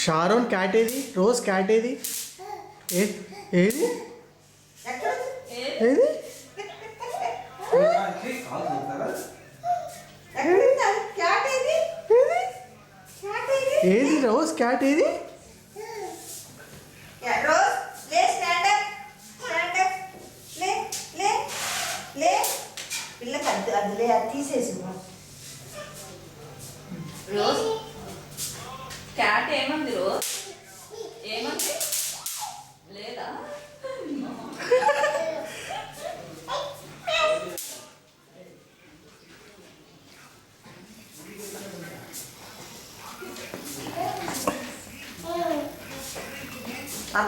Sharon cat ఏది? Rose cat ఏది? ఏది ఏది? ఏది రోజ్ క్యాట్ ఏది? పిల్లకి అదిలే అది తీసేసి రోజ్ క్యాట్ ఏమంది? రోజ్ ఏమంది? లేదా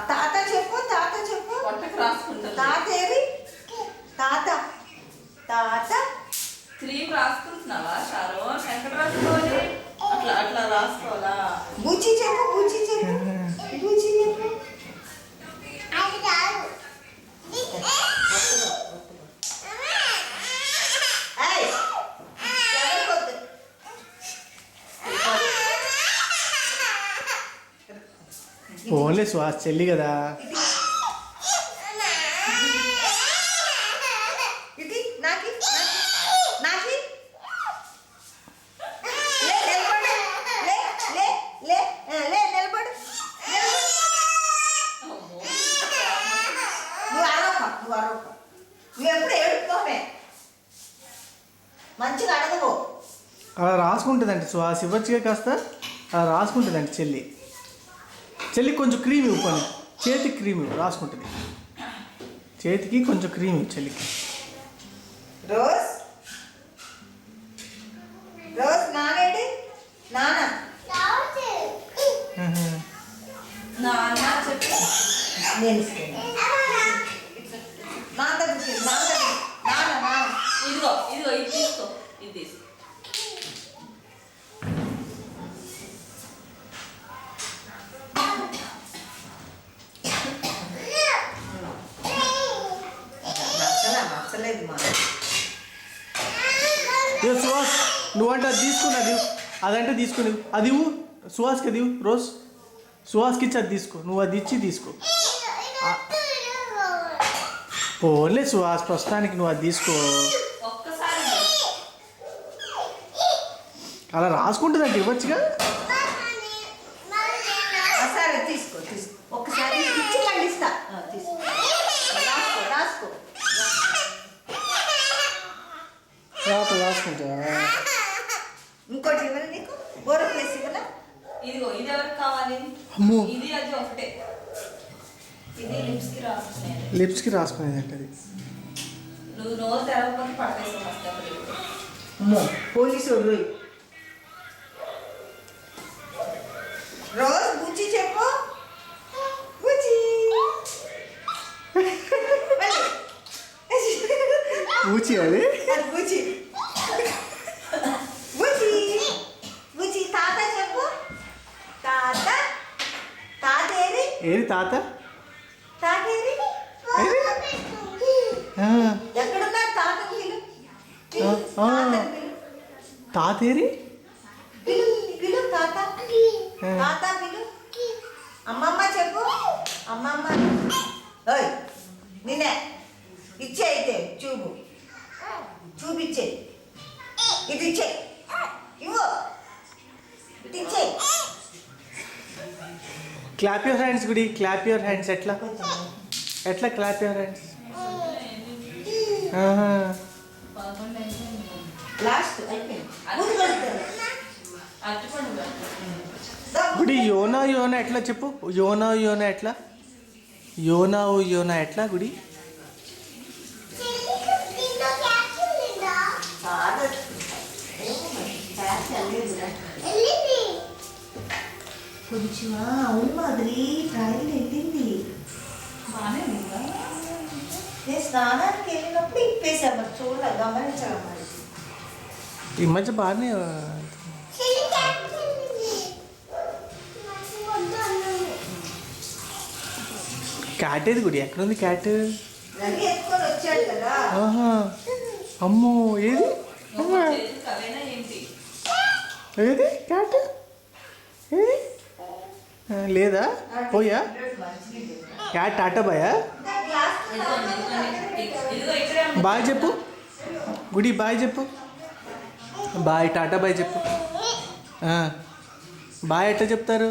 తాత చెప్పు, తాత చెప్పు. పొట్టకు రాసుకుంటా. తాత ఏది? తాత తాత క్రీమ్ రాసుకుంటున్నావా షారోన్? ఎక్కడ రాసుకోవాలి? అట్లా అట్లా రాసుకోవాలా? బుచ్చి చెప్పు, బుచ్చి చెప్పు, బుచ్చి చెప్పు. ఓన్లీ శ్వాస చెల్లి కదా. ఇది నాకి నాకి నిలబడు. నువ్వు అరవక నువ్వు ఎప్పుడు ఏడుకోమే, మంచిగా అడగవు. అలా రాసుకుంటుందండి శ్వాస ఇవ్వచ్చుగా కాస్త. అలా రాసుకుంటుందండి చెల్లి. చెల్లి కొంచెం క్రీమ్ ఇవ్వు, పని చేతికి క్రీమ్ ఇవ్వు, రాసుకుంటుంది. చేతికి కొంచెం క్రీమ్ ఇవ్వు చెల్లికి. రోజ్ రోజ్ నానేటి నాన్న నాన్న చెప్పు. నేను ఇస్తాను. నాన్న నాన్న ఇదిగో ఇదిగో ఇది తీసుకో, ఇది తీసుకో. నచ్చలేదు మా సుహాస్ నువ్వంటే అది తీసుకున్నది, అదంటే తీసుకుని అది ఇవ్వు సుహాస్కి, అది ఇవ్వు రోజ్. సుహాస్కి ఇచ్చి అది తీసుకో, నువ్వు అది ఇచ్చి తీసుకో. పోలే సుహాస్ ప్రస్తుతానికి నువ్వు అది తీసుకో. ఒక్కసారి అలా రాసుకుంటుందంటే ఇవ్వచ్చుగా. సరే తీసుకో తీసుకో, ఒక్కసారి ఇచ్చి పండిస్తా. తీసుకో, రాసుకో రాసుకో. రాసుకుంటా. ఇంకోటి ఇవ్వాలి నీకు, బోరో ప్లేస్ ఇవ్వాలా? ఇదిగో ఇది ఎవరికి కావాలి? అమ్మో, ఇది అది ఒకటే. ఇది లిప్స్కి రాసుకునేది. లిప్స్కి రాసుకునేదంట అది. నువ్వు నోరు తెరవకపోతే పడవేసావు మస్తు. అమ్మో పోలీసు రోయ్. రోజ్ బుచ్చి చెప్పు, బుచ్చి పూచి అది బుచ్చి బుచ్చి బుచ్చి. తాత చెప్పు, తాత తాత ఏది? ఏది తాత? తాత ఏది? ఎక్కడున్నా తాత పిలు, తాత ఏరి? పిలు పిలు తాత, తాత పిలు. అమ్మమ్మ చెప్పు, అమ్మమ్మ. ఓయ్ నిన్నే ఇచ్చే అయితే చూపు, చూపిచ్చే. ఇది ఇచ్చే, ఇవ్వు, ఇది ఇచ్చే. క్లాప్ యువర్ హ్యాండ్స్ గుడి, క్లాప్ యువర్ హ్యాండ్స్. ఎట్లా ఎట్లా క్లాప్ యువర్ హ్యాండ్స్? లాస్ట్ అయిపోయింది. గుడి యోనా యోనా ఎట్లా చెప్పు, యోనా యోనా ఎట్లా, యోనా యోనా ఎట్లా గుడి? కాదు చల్లేదురా కొంచెం అవును మాదిరి ట్రైల్ వెళ్ళింది బాగానే ఉందా? నేను స్నానానికి వెళ్ళినప్పుడు ఇప్పేసాను మరి చూడాలి గమనించాలి మరి ఈ మధ్య బాగానే క్యాట్ ఏది గుడి ఎక్కడుంది క్యాట్? రవి ఎత్తుకొని వచ్చాడు కదా ఆహా అమ్మో ఏది చేతికి అవేనా ఏంటి? ఏది క్యాట్ ఏది లేదా పోయా క్యాట్ టాటా బాయా? ఇదిగో ఇక్కడే ఉంది. బాయ్ చెప్పు గుడి బాయ్ చెప్పు బాయ్ టాటా బాయ్ చెప్పు బాయ్ ఎట్లా చెప్తారు?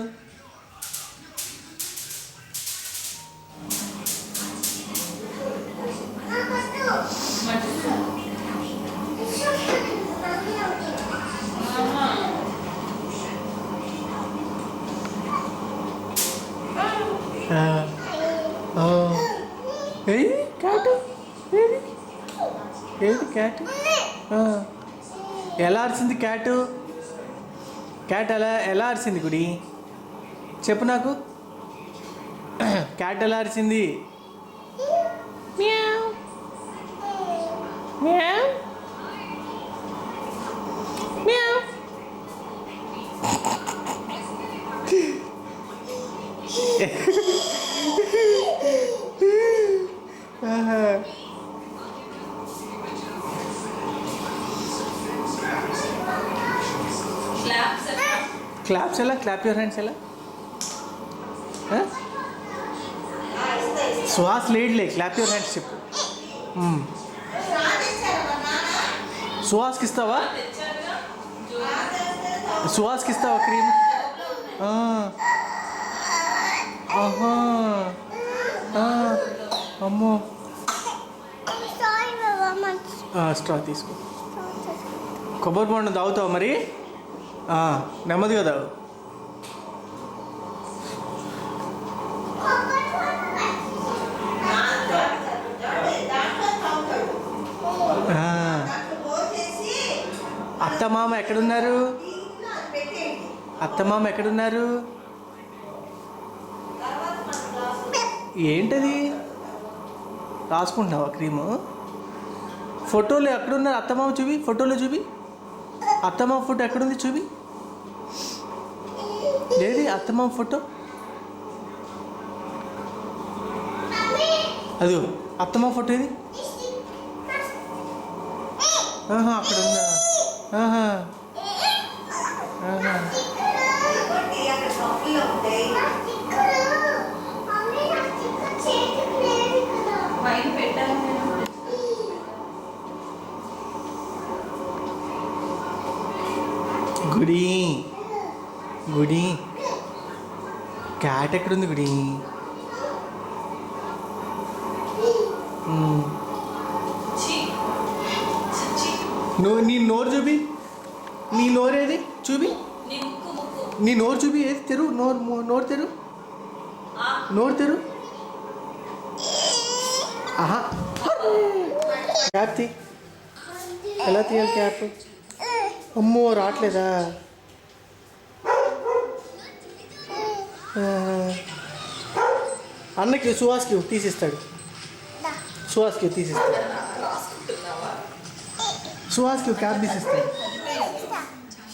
ఆహా. ఏది క్యాట్ ఏది ఏది క్యాట్ ఎలా అరిచింది క్యాట్? క్యాట్ ఎలా అరిచింది గుడి చెప్పు నాకు. క్యాట్ ఎలా అరిచింది? మ్యావ్ మ్యావ్ మ్యావ్. క్లాప్స్ ఎక్కడ? క్లాప్స్ ఎలా? క్లాప్ యువర్ హ్యాండ్స్ ఎలా? శ్వాస లేడ్లే క్లాప్ యువర్ హ్యాండ్స్ చెప్పు. సుహాస్కి ఇస్తావా? తెచ్చారుగా? సుహాస్కి ఇస్తావా క్రీమ్? ఆహా అమ్మో స్ట్రా తీసుకో. కొబ్బరి బొండం తాగుతావా మరి? నెమ్మదిగా తాగు. అత్తమామ ఎక్కడున్నారు? అత్తమామ ఎక్కడున్నారు? ఏంటది రాసుకుంటున్నావా క్రీము? ఫోటోలు ఎక్కడున్నారు? అత్తమామ చూపి, ఫోటోలో చూపి. అత్తమామ ఫోటో ఎక్కడుంది చూపి. ఏది అత్తమామ ఫోటో? అది అత్తమామ ఫోటో ఏది? అక్కడ ఉందా? పైన పెట్టాను నేను. గుడి గుడి క్యాట్ ఎక్కడుంది గుడి? ఛీ. ఛీ. నీ నోరు చూపి. నీ నోరు ఏది చూపి. నీ ముక్కు. నీ నోరు చూపి. ఏది తెరు నోరు తెరు. ఆ. నోరు తెరు. ఆహా క్యాప్ తీ. ఎలా తీయాలి క్యాప్? అమ్మో రావట్లేదా? అన్నకి సుహాస్కి తీసిస్తాడు. సుహాస్కి తీసిస్తాడు. రాసుకుంటున్నావా? సుహాస్కి క్యాప్ తీసిస్తాడు.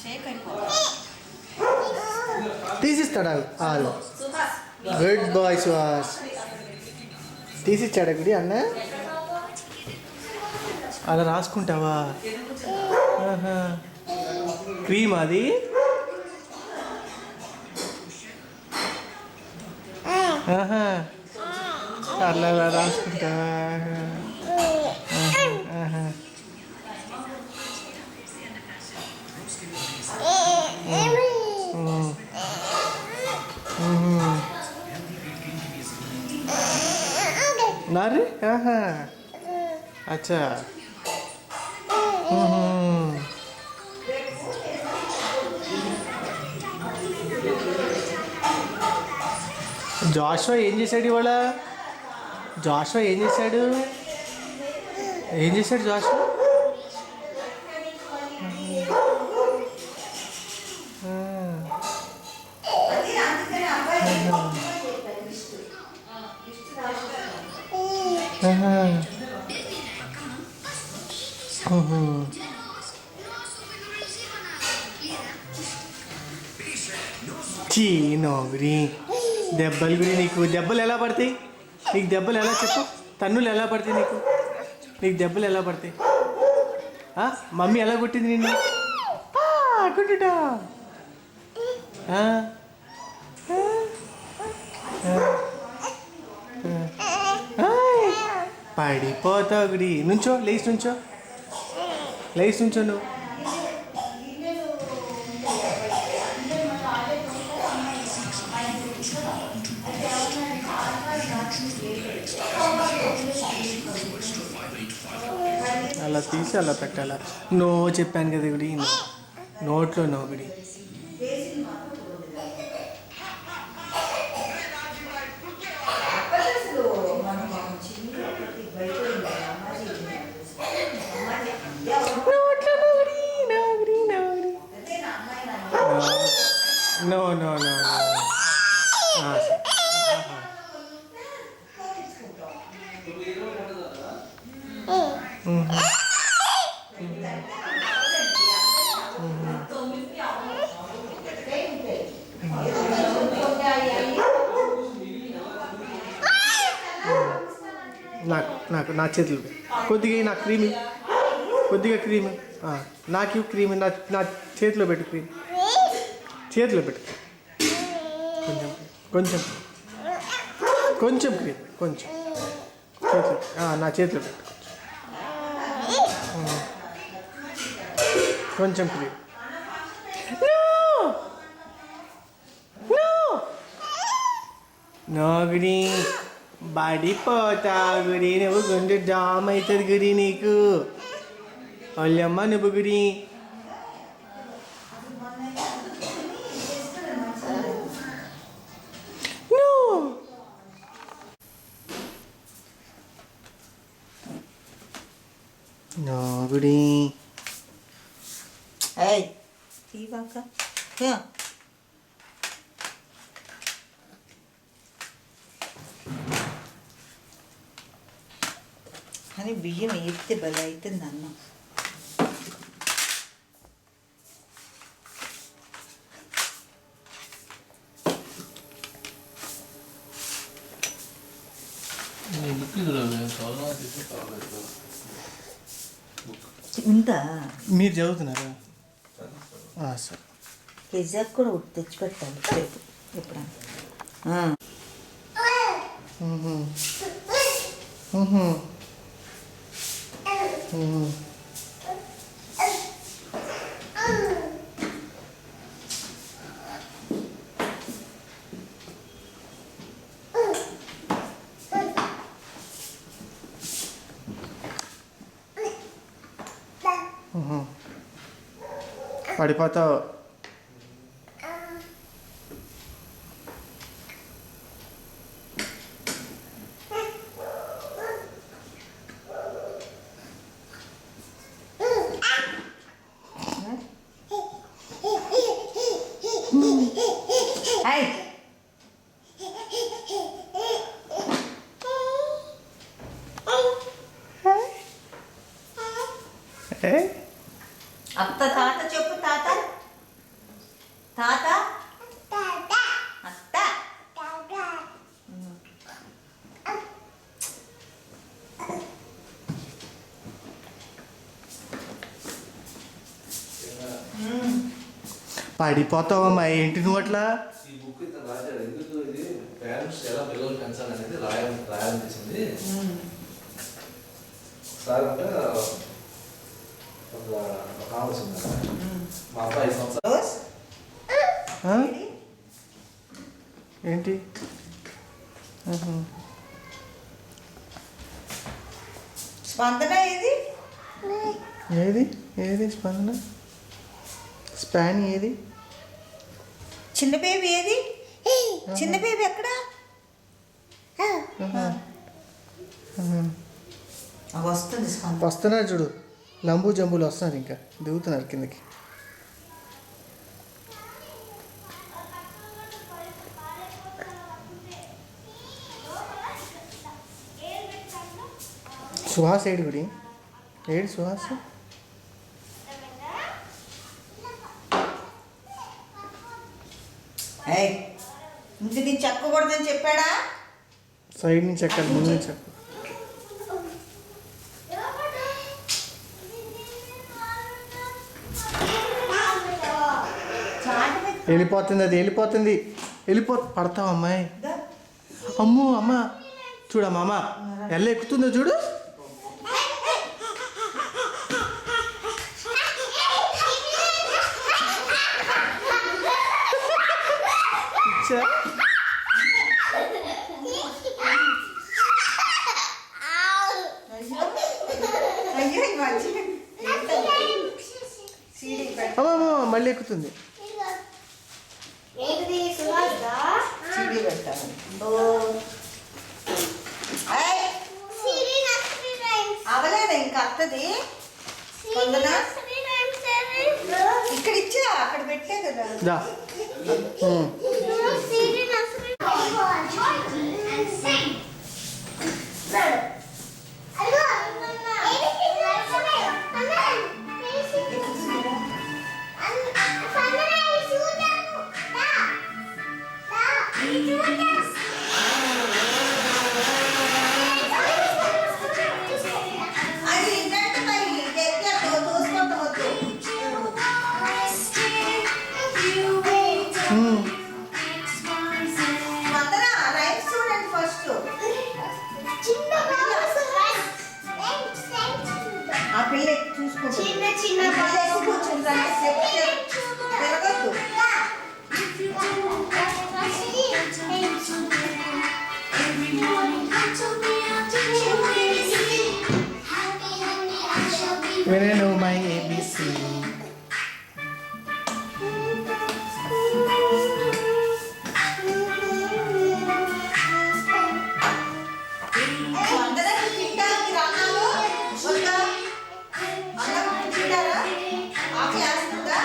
షేక్ అయిపోతా. తీసిస్తాడా? వాళ్ళు సుహాస్. Good boy Suhas. తీసిచ్చాడా గుడి అన్న? అలా రాసుకుంటావా? క్రీమ్ అది? అలా అలా రాసుకుంటావా? नारे अच्छा జాషువా ఏం చేశాడు ఇవాళ? జాషువా ఏం చేశాడు? జాషువా ఆహా. ఊహు. చీ నోగురి దెబ్బలు గురి నీకు దెబ్బలు ఎలా పడతాయి? నీకు దెబ్బలు ఎలా చెప్పు? తన్నులు ఎలా పడతాయి నీకు? నీకు దెబ్బలు ఎలా పడతాయి? ఆ? మమ్మీ ఎలా కొట్టింది నిన్ను? కొట్టుడా పడిపోతావు గుడి. నుంచో లేచి నుంచో నువ్వు. అలా తీసి అలా పెట్టాలా? నో చెప్పాను కదా గుడి. నోట్లో నో గుడి. నోట్లో no good, no good, no good. No no no no. నాకు నా చేతులు కొద్దిగా నా క్రీమ్ కొద్దిగా క్రీమ్ నాకు క్రీమ్ నా చేతిలో పెట్టు. క్రీమ్ చేతిలో పెట్టు. కొంచెం కొంచెం క్రీమ్ కొంచెం చేతిలో నా చేతిలో పెట్టు. కొంచెం క్రీమ్. నో గుడి పడిపోతా గుడి. నువ్వు గుండె జామ్ అవుతుంది గుడి నీకు. వాళ్ళమ్మ నువ్వు గుడి. నో గుడి. అని బియ్యం ఎత్తి బలి అవుతుంది అన్నం. ఉందా? మీరు చదువుతున్నారా? సరే. పిజ్జాకి కూడా తెచ్చిపెట్టాలి రేపు ఎప్పుడన్నా. పడిపోతావు. అత్త తాత చెప్పు. తాత తాత అత్త. పడిపోతావమ్మా. ఏంటి నువ్వు అట్లా? ఈ బుక్ ఇంత రాశాడు ఎందుకు? ఇది పేరెంట్స్ ఎలా పిల్లలు పెంచాలనేది రాయాలనిపించింది. ఒకసారి అంటే ఒక కావాల్సి ఉంది. మా అబ్బాయి 5 సంవత్సరాలు. ఏంటి? స్పందన ఏది? ఏది ఏది స్పందన? స్పాన్ ఏది? చిన్న బేబీ ఏది? చిన్న బేబీ ఎక్కడ? వస్తుంది స్పందన. వస్తున్నారు చూడు. లంబు జంబులు వస్తున్నారు. ఇంకా దిగుతున్నారు కిందకి. సుహాస్ ఏడు గుడి ఏడు సుహాస్ ఏయ్ ఇంక నీ చెక్కకూడదని చెప్పాడా? సైడ్ నుంచి ఎక్కడ ముందు నుంచి ఎక్కడ వెళ్ళిపోతుంది అది వెళ్ళిపోతుంది పడతావు అమ్మాయి. అమ్మో అమ్మ చూడమ్మా అమ్మ ఎలా ఎక్కుతుందో చూడు. ఇచ్చా అయ్యో ఈ మధ్య సీడీ పెట్ట అమ్మ మళ్ళీ ఎక్కుతుంది. సీడీ పెట్టాను. అవలేదు ఇంకా అత్తది పొందన ఇక్కడ ఇచ్చా అక్కడ పెట్టే కదా. దా అది ఏంటంటే మరి ఎక్కడ దోసుకుంటూ వద్దు. వందన రైట్ చూడండి ఫస్ట్. ఆ పిల్ల ఎక్కి చూసుకుంటుంది. ఆ పిల్ల ఎక్కి కూర్చుంటాను. తిరగద్దు. వినను మై ఏబిసి అందరూ తింటానికి రానాలు వద్దా? అందరూ తింటారా? ఆకలి వేస్తుందా?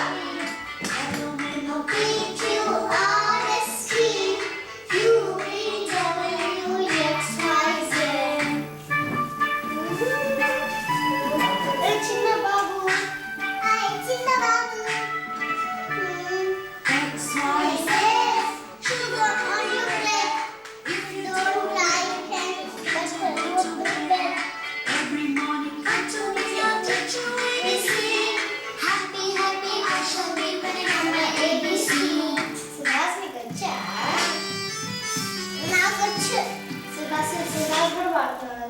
నాకు వచ్చు. సుభాష్ కూడా పడుతున్నాడు.